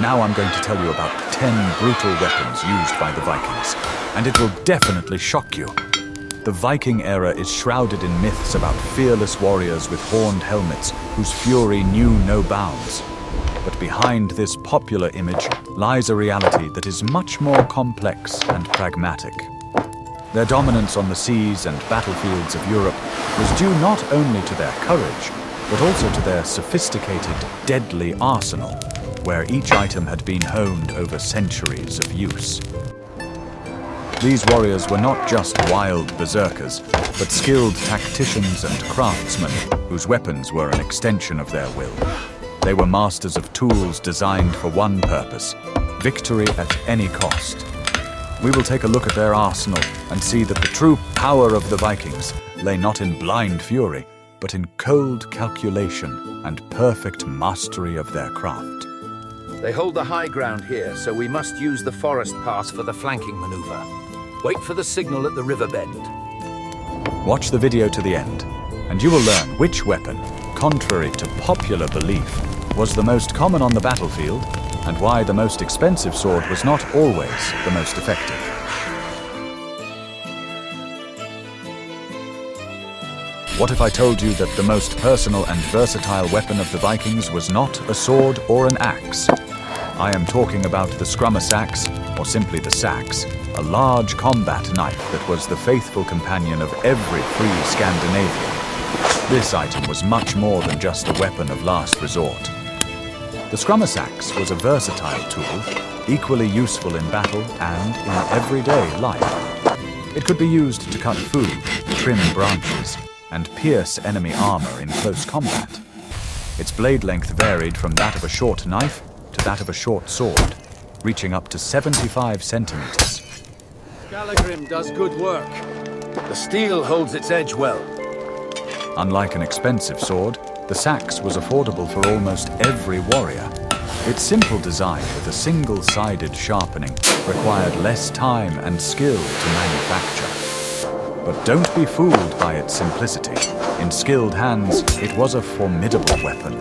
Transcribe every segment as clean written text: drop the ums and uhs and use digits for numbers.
Now I'm going to tell you about 10 brutal weapons used by the Vikings, and it will definitely shock you. The Viking era is shrouded in myths about fearless warriors with horned helmets whose fury knew no bounds. But behind this popular image lies a reality that is much more complex and pragmatic. Their dominance on the seas and battlefields of Europe was due not only to their courage, but also to their sophisticated, deadly arsenal, where each item had been honed over centuries of use. These warriors were not just wild berserkers, but skilled tacticians and craftsmen whose weapons were an extension of their will. They were masters of tools designed for one purpose: victory at any cost. We will take a look at their arsenal and see that the true power of the Vikings lay not in blind fury, but in cold calculation and perfect mastery of their craft. They hold the high ground here, so we must use the forest pass for the flanking maneuver. Wait for the signal at the river bend. Watch the video to the end, and you will learn which weapon, contrary to popular belief, was the most common on the battlefield, and why the most expensive sword was not always the most effective. What if I told you that the most personal and versatile weapon of the Vikings was not a sword or an axe? I am talking about the scrummasax, or simply the sax, a large combat knife that was the faithful companion of every free Scandinavian. This item was much more than just a weapon of last resort. The scrummasax was a versatile tool, equally useful in battle and in everyday life. It could be used to cut food, trim branches, and pierce enemy armor in close combat. Its blade length varied from that of a short knife to that of a short sword, reaching up to 75 centimeters. Galagrim does good work. The steel holds its edge well. Unlike an expensive sword, the sax was affordable for almost every warrior. Its simple design with a single-sided sharpening required less time and skill to manufacture. But don't be fooled by its simplicity. In skilled hands, it was a formidable weapon.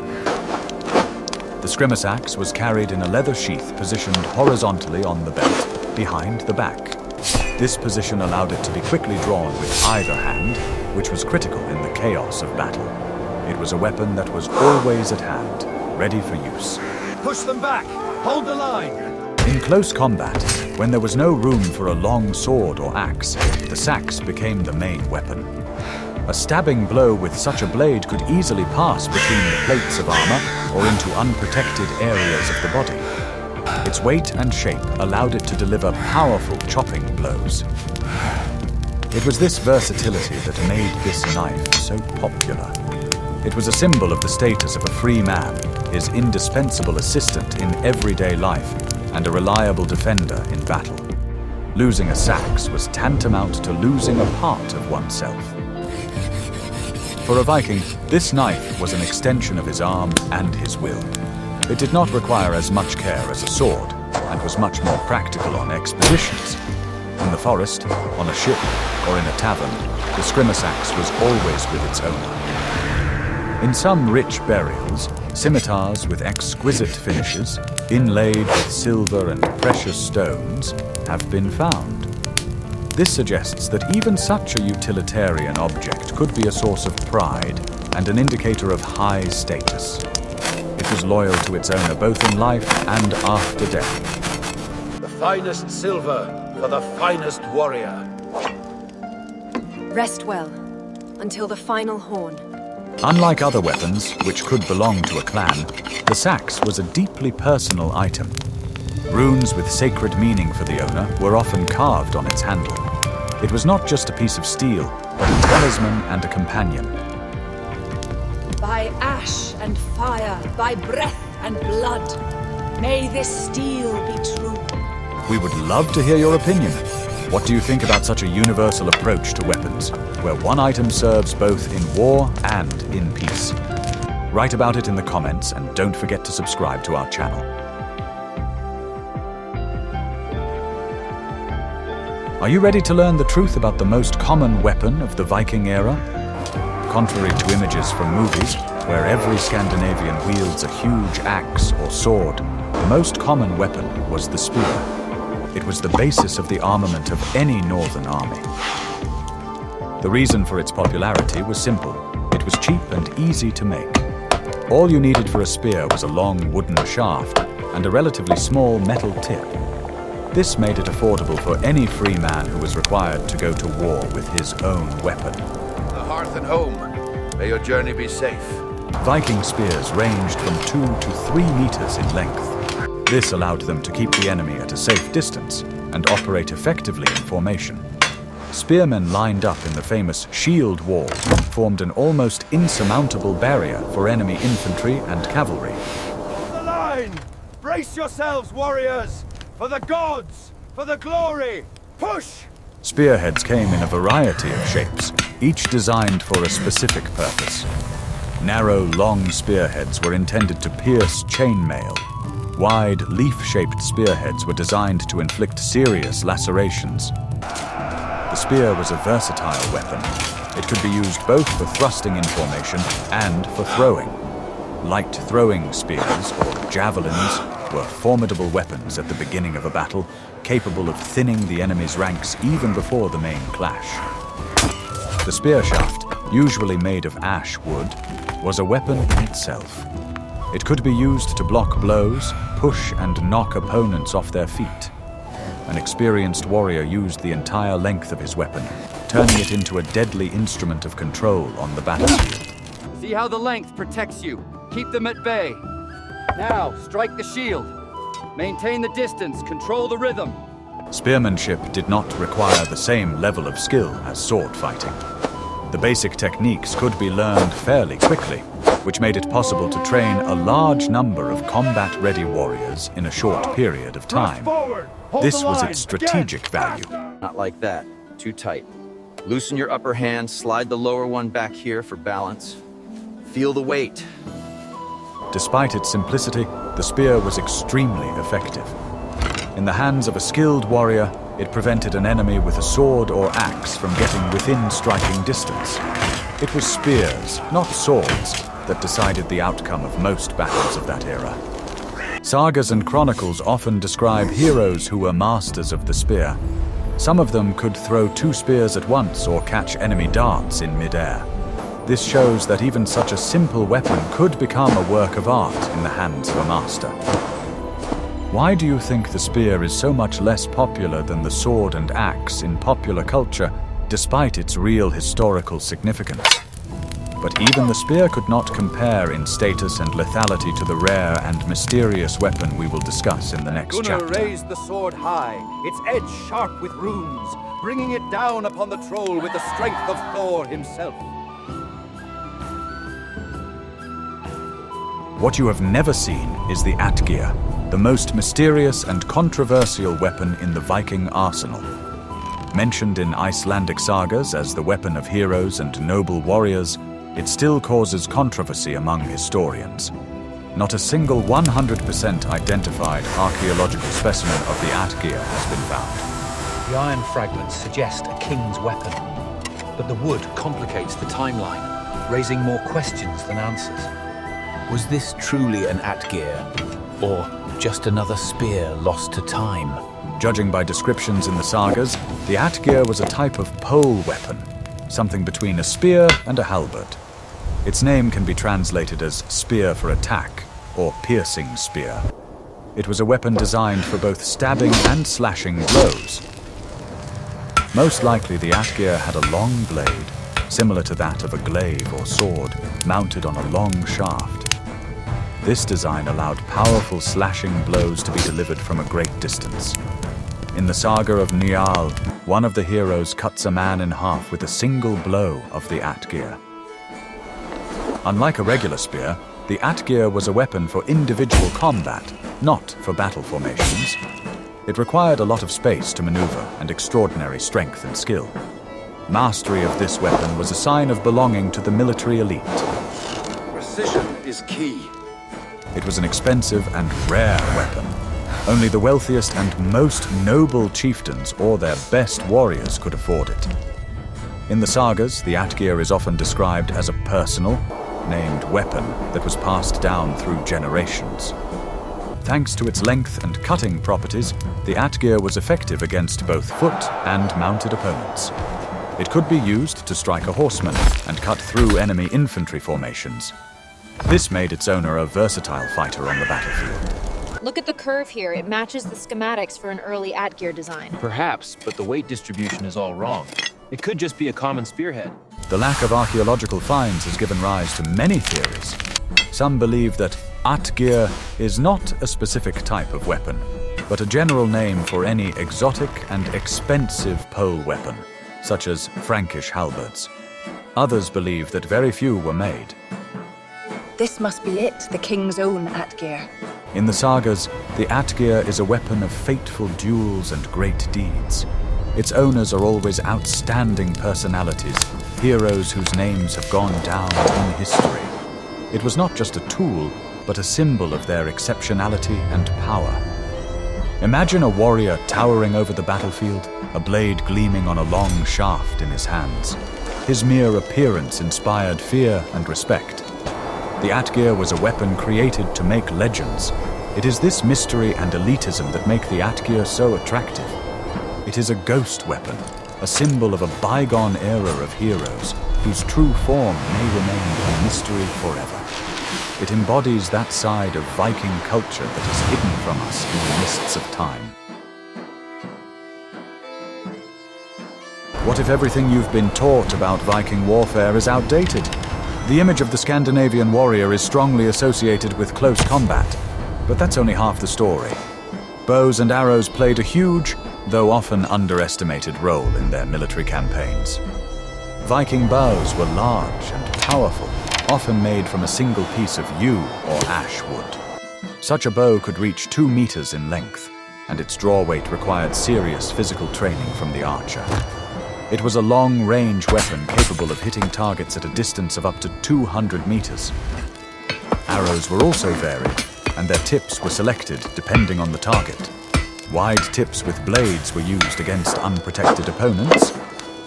The scrummasax was carried in a leather sheath positioned horizontally on the belt, behind the back. This position allowed it to be quickly drawn with either hand, which was critical in the chaos of battle. It was a weapon that was always at hand, ready for use. Push them back! Hold the line! In close combat, when there was no room for a long sword or axe, the sax became the main weapon. A stabbing blow with such a blade could easily pass between the plates of armor or into unprotected areas of the body. Its weight and shape allowed it to deliver powerful chopping blows. It was this versatility that made this knife so popular. It was a symbol of the status of a free man, his indispensable assistant in everyday life, and a reliable defender in battle. Losing a sax was tantamount to losing a part of oneself. For a Viking, this knife was an extension of his arm and his will. It did not require as much care as a sword, and was much more practical on expeditions. In the forest, on a ship, or in a tavern, the scrummasax was always with its owner. In some rich burials, scimitars with exquisite finishes, inlaid with silver and precious stones, have been found. This suggests that even such a utilitarian object could be a source of pride and an indicator of high status. It was loyal to its owner both in life and after death. The finest silver for the finest warrior. Rest well, until the final horn. Unlike other weapons, which could belong to a clan, the sax was a deeply personal item. Runes with sacred meaning for the owner were often carved on its handle. It was not just a piece of steel, but a talisman and a companion. By ash and fire, by breath and blood, may this steel be true. We would love to hear your opinion. What do you think about such a universal approach to weapons, where one item serves both in war and in peace? Write about it in the comments, and don't forget to subscribe to our channel. Are you ready to learn the truth about the most common weapon of the Viking era? Contrary to images from movies, where every Scandinavian wields a huge axe or sword, the most common weapon was the spear. It was the basis of the armament of any northern army. The reason for its popularity was simple. It was cheap and easy to make. All you needed for a spear was a long wooden shaft and a relatively small metal tip. This made it affordable for any free man who was required to go to war with his own weapon. The hearth and home. May your journey be safe. Viking spears ranged from 2 to 3 meters in length. This allowed them to keep the enemy at a safe distance and operate effectively in formation. Spearmen lined up in the famous shield wall formed an almost insurmountable barrier for enemy infantry and cavalry. Hold the line! Brace yourselves, warriors! For the gods! For the glory! Push! Spearheads came in a variety of shapes, each designed for a specific purpose. Narrow, long spearheads were intended to pierce chainmail. Wide, leaf-shaped spearheads were designed to inflict serious lacerations. The spear was a versatile weapon. It could be used both for thrusting in formation and for throwing. Light throwing spears, or javelins, were formidable weapons at the beginning of a battle, capable of thinning the enemy's ranks even before the main clash. The spear shaft, usually made of ash wood, was a weapon in itself. It could be used to block blows, push and knock opponents off their feet. An experienced warrior used the entire length of his weapon, turning it into a deadly instrument of control on the battlefield. See how the length protects you. Keep them at bay. Now, strike the shield. Maintain the distance, control the rhythm. Spearmanship did not require the same level of skill as sword fighting. The basic techniques could be learned fairly quickly, which made it possible to train a large number of combat-ready warriors in a short period of time. This was its strategic value. Not like that. Too tight. Loosen your upper hand, slide the lower one back here for balance. Feel the weight. Despite its simplicity, the spear was extremely effective. In the hands of a skilled warrior, it prevented an enemy with a sword or axe from getting within striking distance. It was spears, not swords, that decided the outcome of most battles of that era. Sagas and chronicles often describe heroes who were masters of the spear. Some of them could throw 2 spears at once or catch enemy darts in mid-air. This shows that even such a simple weapon could become a work of art in the hands of a master. Why do you think the spear is so much less popular than the sword and axe in popular culture, despite its real historical significance? But even the spear could not compare in status and lethality to the rare and mysterious weapon we will discuss in the next Gunnar chapter. raised the sword high, its edge sharp with runes, bringing it down upon the troll with the strength of Thor himself. What you have never seen is the Atgeir, the most mysterious and controversial weapon in the Viking arsenal. Mentioned in Icelandic sagas as the weapon of heroes and noble warriors, it still causes controversy among historians. Not a single 100% identified archaeological specimen of the Atgeir has been found. The iron fragments suggest a king's weapon, but the wood complicates the timeline, raising more questions than answers. Was this truly an Atgeir, or just another spear lost to time? Judging by descriptions in the sagas, the Atgeir was a type of pole weapon, something between a spear and a halberd. Its name can be translated as spear for attack, or piercing spear. It was a weapon designed for both stabbing and slashing blows. Most likely the Atgeir had a long blade, similar to that of a glaive or sword, mounted on a long shaft. This design allowed powerful slashing blows to be delivered from a great distance. In the saga of Njal, one of the heroes cuts a man in half with a single blow of the Atgeir. Unlike a regular spear, the Atgeir was a weapon for individual combat, not for battle formations. It required a lot of space to maneuver and extraordinary strength and skill. Mastery of this weapon was a sign of belonging to the military elite. Precision is key. It was an expensive and rare weapon. Only the wealthiest and most noble chieftains or their best warriors could afford it. In the sagas, the Atgeir is often described as a personal, named weapon that was passed down through generations. Thanks to its length and cutting properties, the atgeir was effective against both foot and mounted opponents. It could be used to strike a horseman and cut through enemy infantry formations. This made its owner a versatile fighter on the battlefield. Look at the curve here. It matches the schematics for an early atgeir design. Perhaps, but the weight distribution is all wrong. It could just be a common spearhead. The lack of archaeological finds has given rise to many theories. Some believe that atgeir is not a specific type of weapon, but a general name for any exotic and expensive pole weapon, such as Frankish halberds. Others believe that very few were made. This must be it, the king's own atgeir. In the sagas, the atgeir is a weapon of fateful duels and great deeds. Its owners are always outstanding personalities, heroes whose names have gone down in history. It was not just a tool, but a symbol of their exceptionality and power. Imagine a warrior towering over the battlefield, a blade gleaming on a long shaft in his hands. His mere appearance inspired fear and respect. The atgeir was a weapon created to make legends. It is this mystery and elitism that make the atgeir so attractive. It is a ghost weapon, a symbol of a bygone era of heroes, whose true form may remain a mystery forever. It embodies that side of Viking culture that is hidden from us in the mists of time. What if everything you've been taught about Viking warfare is outdated? The image of the Scandinavian warrior is strongly associated with close combat, but that's only half the story. Bows and arrows played a huge, though often underestimated role in their military campaigns. Viking bows were large and powerful, often made from a single piece of yew or ash wood. Such a bow could reach 2 meters in length, and its draw weight required serious physical training from the archer. It was a long-range weapon capable of hitting targets at a distance of up to 200 meters. Arrows were also varied, and their tips were selected depending on the target. Wide tips with blades were used against unprotected opponents.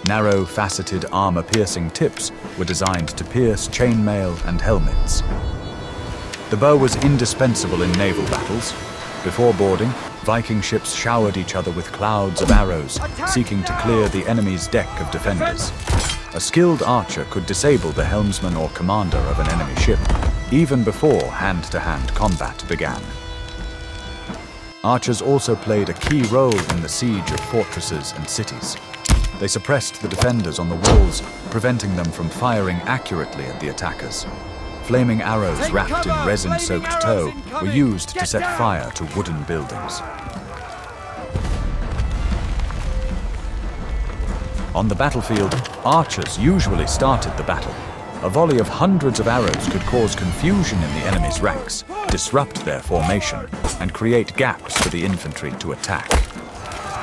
Narrow, faceted, armor-piercing tips were designed to pierce chainmail and helmets. The bow was indispensable in naval battles. Before boarding, Viking ships showered each other with clouds of arrows, seeking to clear the enemy's deck of defenders. A skilled archer could disable the helmsman or commander of an enemy ship, even before hand-to-hand combat began. Archers also played a key role in the siege of fortresses and cities. They suppressed the defenders on the walls, preventing them from firing accurately at the attackers. Flaming arrows wrapped in resin-soaked tow were used to set fire to wooden buildings. On the battlefield, archers usually started the battle. A volley of hundreds of arrows could cause confusion in the enemy's ranks, disrupt their formation, and create gaps for the infantry to attack.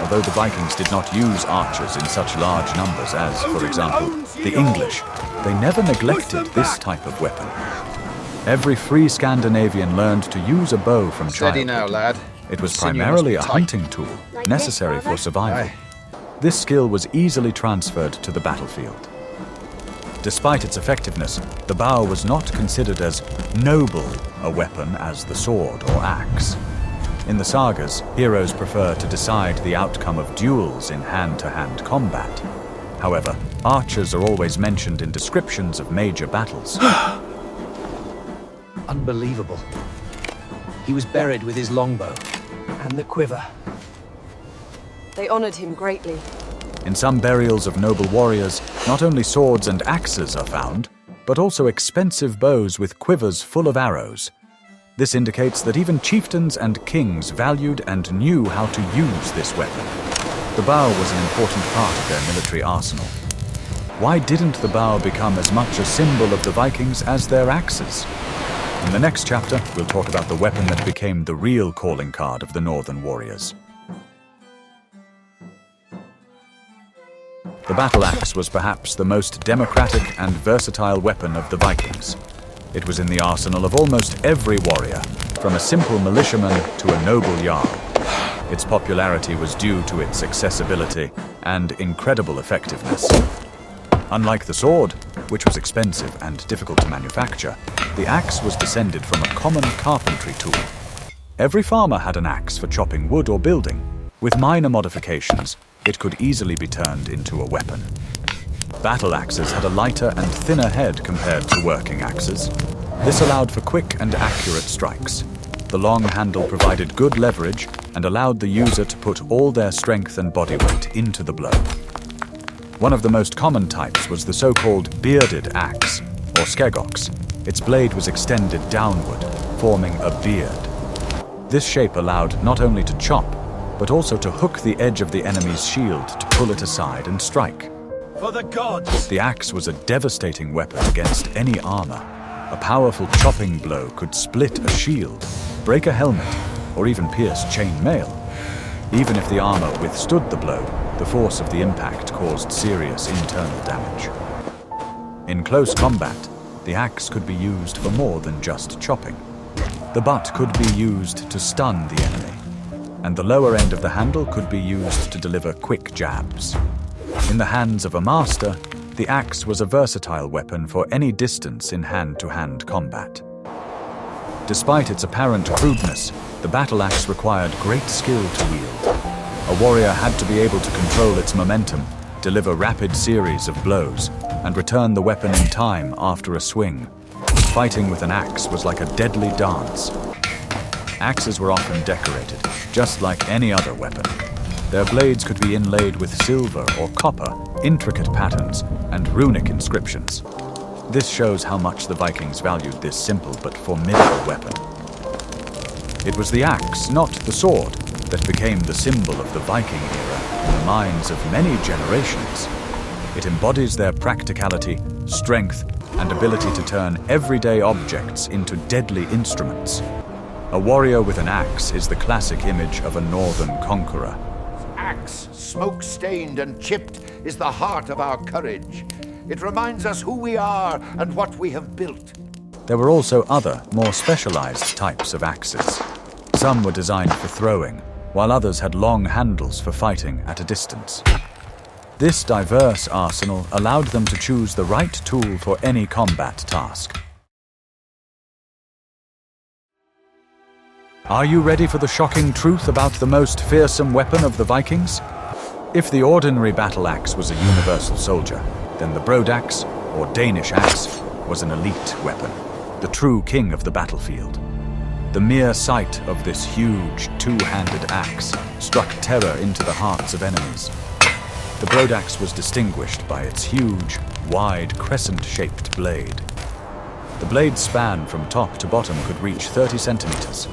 Although the Vikings did not use archers in such large numbers as, for example, the English, they never neglected this type of weapon. Every free Scandinavian learned to use a bow from childhood. Steady now, lad. It was primarily a hunting tool, necessary for survival. This skill was easily transferred to the battlefield. Despite its effectiveness, the bow was not considered as noble a weapon as the sword or axe. In the sagas, heroes prefer to decide the outcome of duels in hand-to-hand combat. However, archers are always mentioned in descriptions of major battles. Unbelievable. He was buried with his longbow and the quiver. They honored him greatly. In some burials of noble warriors, not only swords and axes are found, but also expensive bows with quivers full of arrows. This indicates that even chieftains and kings valued and knew how to use this weapon. The bow was an important part of their military arsenal. Why didn't the bow become as much a symbol of the Vikings as their axes? In the next chapter, we'll talk about the weapon that became the real calling card of the northern warriors. The battle axe was perhaps the most democratic and versatile weapon of the Vikings. It was in the arsenal of almost every warrior, from a simple militiaman to a noble jarl. Its popularity was due to its accessibility and incredible effectiveness. Unlike the sword, which was expensive and difficult to manufacture, the axe was descended from a common carpentry tool. Every farmer had an axe for chopping wood or building. With minor modifications, it could easily be turned into a weapon. Battle axes had a lighter and thinner head compared to working axes. This allowed for quick and accurate strikes. The long handle provided good leverage and allowed the user to put all their strength and body weight into the blow. One of the most common types was the so-called bearded axe, or skegox. Its blade was extended downward, forming a beard. This shape allowed not only to chop, but also to hook the edge of the enemy's shield to pull it aside and strike. For the gods! The axe was a devastating weapon against any armor. A powerful chopping blow could split a shield, break a helmet, or even pierce chain mail. Even if the armor withstood the blow, the force of the impact caused serious internal damage. In close combat, the axe could be used for more than just chopping. The butt could be used to stun the enemy, and the lower end of the handle could be used to deliver quick jabs. In the hands of a master, the axe was a versatile weapon for any distance in hand-to-hand combat. Despite its apparent crudeness, the battle axe required great skill to wield. A warrior had to be able to control its momentum, deliver rapid series of blows, and return the weapon in time after a swing. Fighting with an axe was like a deadly dance. Axes were often decorated, just like any other weapon. Their blades could be inlaid with silver or copper, intricate patterns, and runic inscriptions. This shows how much the Vikings valued this simple but formidable weapon. It was the axe, not the sword, that became the symbol of the Viking era in the minds of many generations. It embodies their practicality, strength, and ability to turn everyday objects into deadly instruments. A warrior with an axe is the classic image of a northern conqueror. Axe, smoke-stained and chipped, is the heart of our courage. It reminds us who we are and what we have built. There were also other, more specialized types of axes. Some were designed for throwing, while others had long handles for fighting at a distance. This diverse arsenal allowed them to choose the right tool for any combat task. Are you ready for the shocking truth about the most fearsome weapon of the Vikings? If the ordinary battle axe was a universal soldier, then the broadaxe, or Danish axe, was an elite weapon, the true king of the battlefield. The mere sight of this huge, two-handed axe struck terror into the hearts of enemies. The broadaxe was distinguished by its huge, wide, crescent-shaped blade. The blade's span from top to bottom could reach 30 centimeters.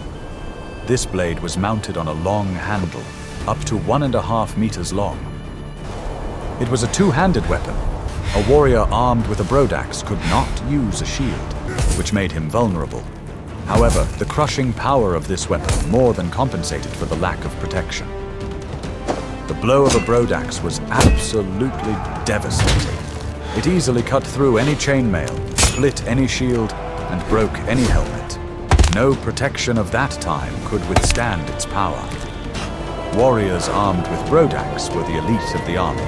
This blade was mounted on a long handle, up to 1.5 meters long. It was a two-handed weapon. A warrior armed with a broadaxe could not use a shield, which made him vulnerable. However, the crushing power of this weapon more than compensated for the lack of protection. The blow of a broadaxe was absolutely devastating. It easily cut through any chainmail, split any shield, and broke any helmet. No protection of that time could withstand its power. Warriors armed with broadaxe were the elite of the army.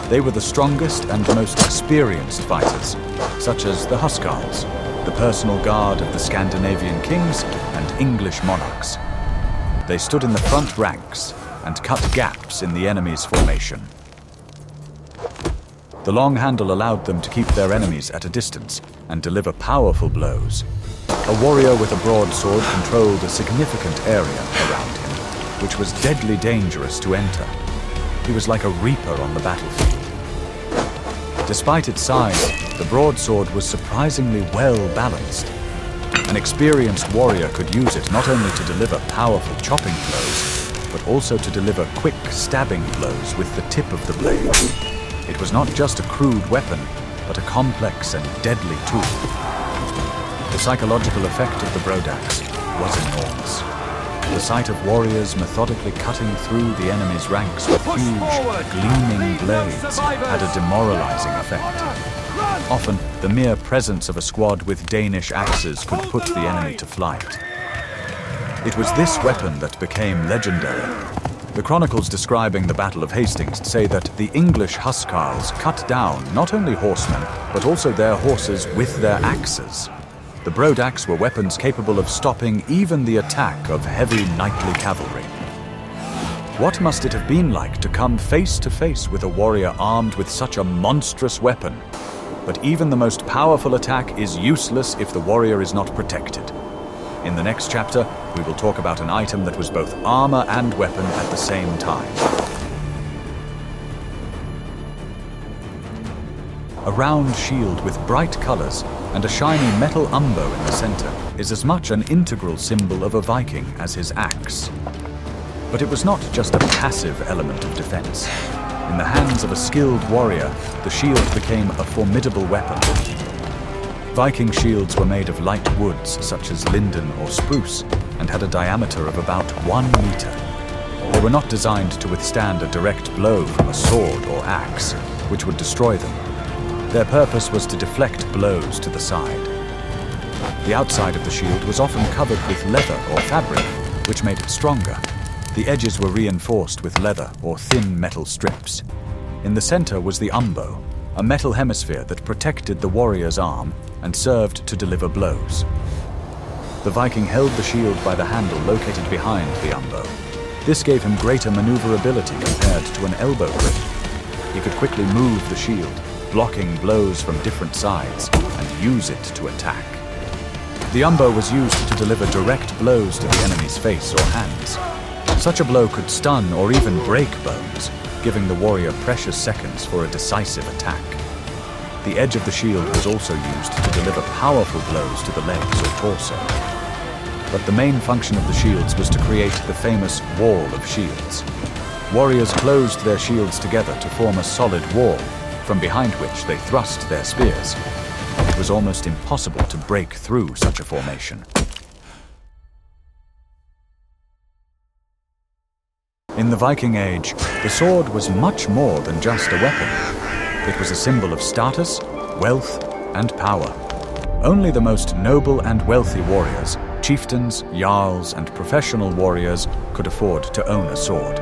They were the strongest and most experienced fighters, such as the Huscarls, the personal guard of the Scandinavian kings and English monarchs. They stood in the front ranks and cut gaps in the enemy's formation. The long handle allowed them to keep their enemies at a distance and deliver powerful blows. A warrior with a broadsword controlled a significant area around him, which was deadly dangerous to enter. He was like a reaper on the battlefield. Despite its size, the broadsword was surprisingly well balanced. An experienced warrior could use it not only to deliver powerful chopping blows, but also to deliver quick stabbing blows with the tip of the blade. It was not just a crude weapon, but a complex and deadly tool. The psychological effect of the broadaxe was enormous. The sight of warriors methodically cutting through the enemy's ranks with huge, gleaming blades had a demoralizing effect. Often, the mere presence of a squad with Danish axes could put the enemy to flight. It was this weapon that became legendary. The chronicles describing the Battle of Hastings say that the English Huscarls cut down not only horsemen, but also their horses with their axes. The broadaxe were weapons capable of stopping even the attack of heavy knightly cavalry. What must it have been like to come face to face with a warrior armed with such a monstrous weapon? But even the most powerful attack is useless if the warrior is not protected. In the next chapter, we will talk about an item that was both armor and weapon at the same time. A round shield with bright colors and a shiny metal umbo in the center is as much an integral symbol of a Viking as his axe. But it was not just a passive element of defense. In the hands of a skilled warrior, the shield became a formidable weapon. Viking shields were made of light woods such as linden or spruce and had a diameter of about 1 meter. They were not designed to withstand a direct blow from a sword or axe, which would destroy them. Their purpose was to deflect blows to the side. The outside of the shield was often covered with leather or fabric, which made it stronger. The edges were reinforced with leather or thin metal strips. In the center was the umbo, a metal hemisphere that protected the warrior's arm and served to deliver blows. The Viking held the shield by the handle located behind the umbo. This gave him greater maneuverability compared to an elbow grip. He could quickly move the shield, blocking blows from different sides, and use it to attack. The umbo was used to deliver direct blows to the enemy's face or hands. Such a blow could stun or even break bones, giving the warrior precious seconds for a decisive attack. The edge of the shield was also used to deliver powerful blows to the legs or torso. But the main function of the shields was to create the famous wall of shields. Warriors closed their shields together to form a solid wall, from behind which they thrust their spears. It was almost impossible to break through such a formation. In the Viking Age, the sword was much more than just a weapon. It was a symbol of status, wealth, and power. Only the most noble and wealthy warriors, chieftains, jarls, and professional warriors could afford to own a sword.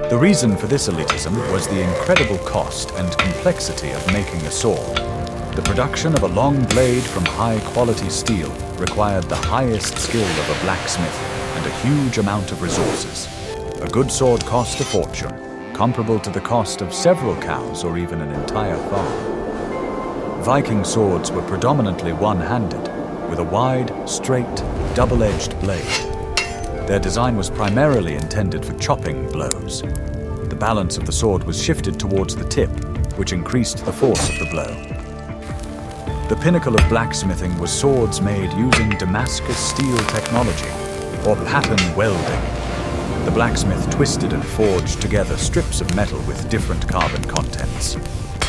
The reason for this elitism was the incredible cost and complexity of making a sword. The production of a long blade from high-quality steel required the highest skill of a blacksmith and a huge amount of resources. A good sword cost a fortune, comparable to the cost of several cows or even an entire farm. Viking swords were predominantly one-handed, with a wide, straight, double-edged blade. Their design was primarily intended for chopping blows. The balance of the sword was shifted towards the tip, which increased the force of the blow. The pinnacle of blacksmithing was swords made using Damascus steel technology, or pattern-welding. The blacksmith twisted and forged together strips of metal with different carbon contents.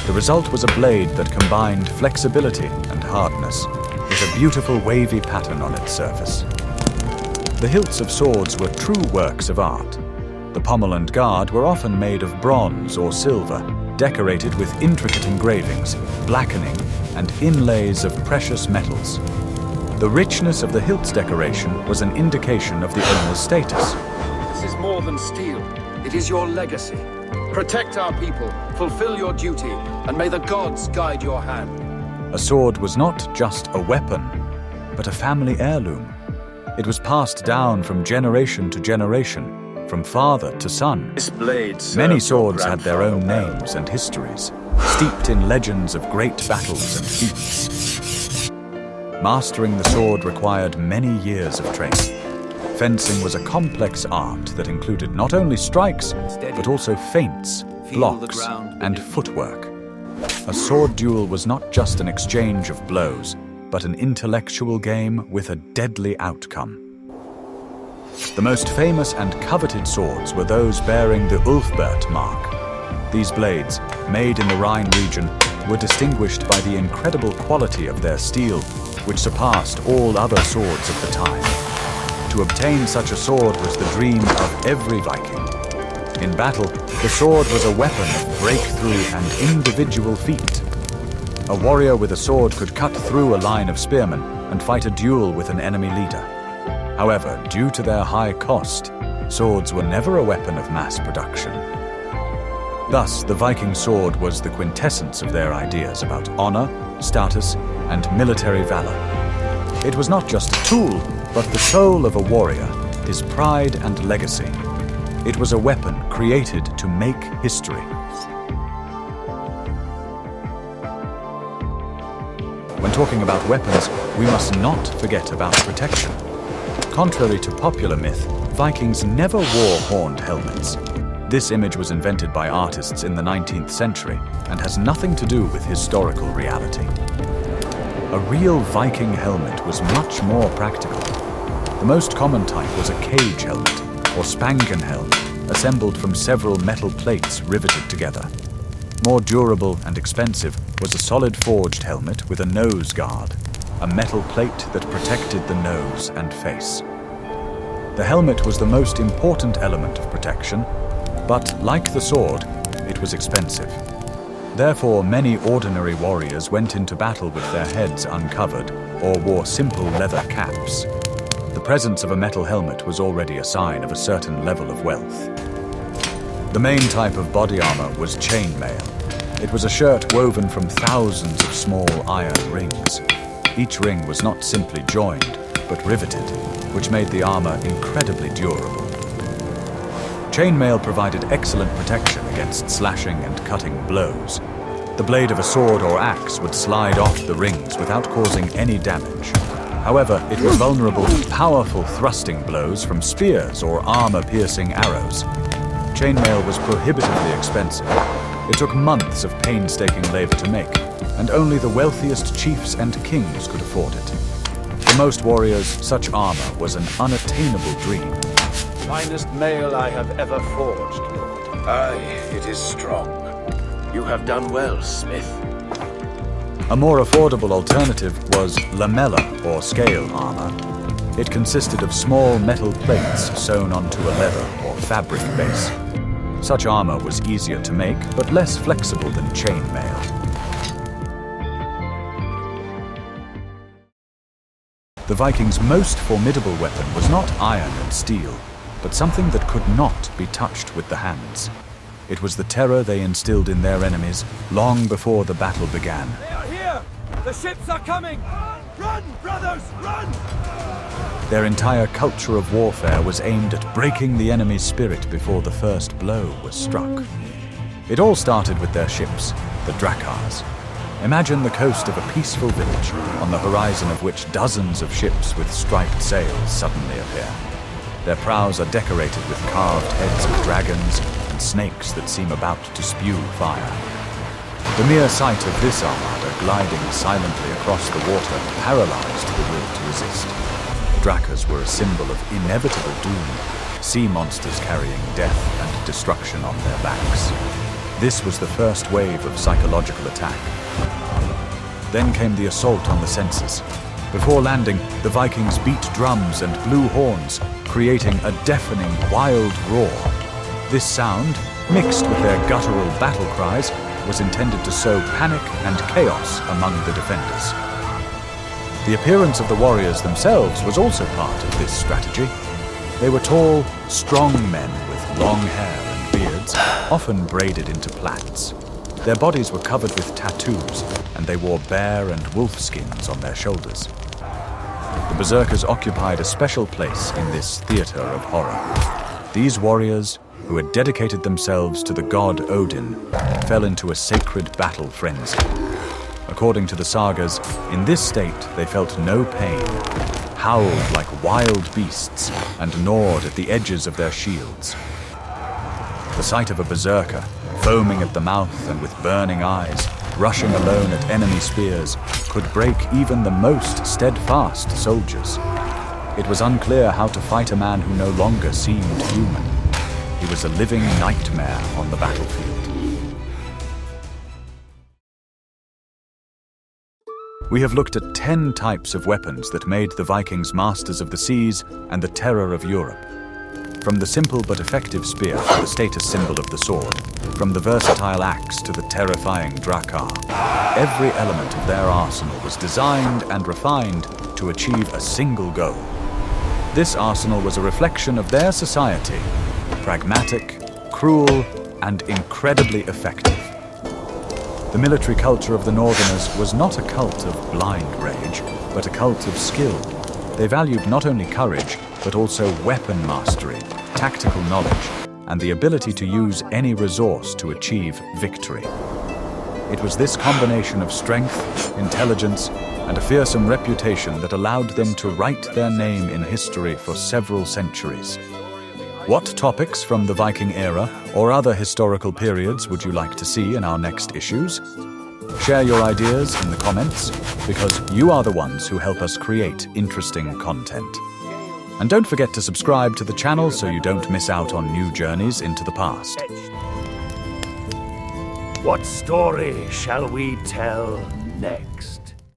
The result was a blade that combined flexibility and hardness, with a beautiful wavy pattern on its surface. The hilts of swords were true works of art. The pommel and guard were often made of bronze or silver, decorated with intricate engravings, blackening, and inlays of precious metals. The richness of the hilt's decoration was an indication of the owner's status. This is more than steel. It is your legacy. Protect our people, fulfill your duty, and may the gods guide your hand. A sword was not just a weapon, but a family heirloom. It was passed down from generation to generation, from father to son. This blade Many swords had their own names and histories, steeped in legends of great battles and feats. Mastering the sword required many years of training. Fencing was a complex art that included not only strikes, but also feints, blocks, and footwork. A sword duel was not just an exchange of blows, but an intellectual game with a deadly outcome. The most famous and coveted swords were those bearing the Ulfbert mark. These blades, made in the Rhine region, were distinguished by the incredible quality of their steel, which surpassed all other swords of the time. To obtain such a sword was the dream of every Viking. In battle, the sword was a weapon of breakthrough and individual feat. A warrior with a sword could cut through a line of spearmen and fight a duel with an enemy leader. However, due to their high cost, swords were never a weapon of mass production. Thus, the Viking sword was the quintessence of their ideas about honor, status, and military valor. It was not just a tool, but the soul of a warrior, his pride and legacy. It was a weapon created to make history. When talking about weapons, we must not forget about protection. Contrary to popular myth, Vikings never wore horned helmets. This image was invented by artists in the 19th century and has nothing to do with historical reality. A real Viking helmet was much more practical. The most common type was a cage helmet, or spankenhelm, assembled from several metal plates riveted together. More durable and expensive was a solid forged helmet with a nose guard, a metal plate that protected the nose and face. The helmet was the most important element of protection, but like the sword, it was expensive. Therefore, many ordinary warriors went into battle with their heads uncovered or wore simple leather caps. The presence of a metal helmet was already a sign of a certain level of wealth. The main type of body armor was chainmail. It was a shirt woven from thousands of small iron rings. Each ring was not simply joined, but riveted, which made the armor incredibly durable. Chainmail provided excellent protection against slashing and cutting blows. The blade of a sword or axe would slide off the rings without causing any damage. However, it was vulnerable to powerful thrusting blows from spears or armor-piercing arrows. Chainmail was prohibitively expensive. It took months of painstaking labor to make, and only the wealthiest chiefs and kings could afford it. For most warriors, such armor was an unattainable dream. Finest mail I have ever forged, Lord. Aye, it is strong. You have done well, smith. A more affordable alternative was lamella, or scale armor. It consisted of small metal plates sewn onto a leather or fabric base. Such armor was easier to make, but less flexible than chainmail. The Vikings' most formidable weapon was not iron and steel, but something that could not be touched with the hands. It was the terror they instilled in their enemies long before the battle began. They are here! The ships are coming! Run, brothers, run! Their entire culture of warfare was aimed at breaking the enemy's spirit before the first blow was struck. It all started with their ships, the drakars. Imagine the coast of a peaceful village, on the horizon of which dozens of ships with striped sails suddenly appear. Their prows are decorated with carved heads of dragons and snakes that seem about to spew fire. The mere sight of this armada gliding silently across the water paralyzed the will to resist. Drakars were a symbol of inevitable doom, sea monsters carrying death and destruction on their backs. This was the first wave of psychological attack. Then came the assault on the senses. Before landing, the Vikings beat drums and blew horns, creating a deafening, wild roar. This sound, mixed with their guttural battle cries, was intended to sow panic and chaos among the defenders. The appearance of the warriors themselves was also part of this strategy. They were tall, strong men with long hair and beards, often braided into plaits. Their bodies were covered with tattoos, and they wore bear and wolf skins on their shoulders. The berserkers occupied a special place in this theater of horror. These warriors, who had dedicated themselves to the god Odin, fell into a sacred battle frenzy. According to the sagas, in this state they felt no pain, howled like wild beasts, and gnawed at the edges of their shields. The sight of a berserker, foaming at the mouth and with burning eyes, rushing alone at enemy spears, could break even the most steadfast soldiers. It was unclear how to fight a man who no longer seemed human. He was a living nightmare on the battlefield. We have looked at 10 types of weapons that made the Vikings masters of the seas and the terror of Europe. From the simple but effective spear to the status symbol of the sword, from the versatile axe to the terrifying drakar, every element of their arsenal was designed and refined to achieve a single goal. This arsenal was a reflection of their society, pragmatic, cruel, and incredibly effective. The military culture of the Northerners was not a cult of blind rage, but a cult of skill. They valued not only courage, but also weapon mastery, tactical knowledge, and the ability to use any resource to achieve victory. It was this combination of strength, intelligence, and a fearsome reputation that allowed them to write their name in history for several centuries. What topics from the Viking era or other historical periods would you like to see in our next issues? Share your ideas in the comments, because you are the ones who help us create interesting content. And don't forget to subscribe to the channel so you don't miss out on new journeys into the past. What story shall we tell next?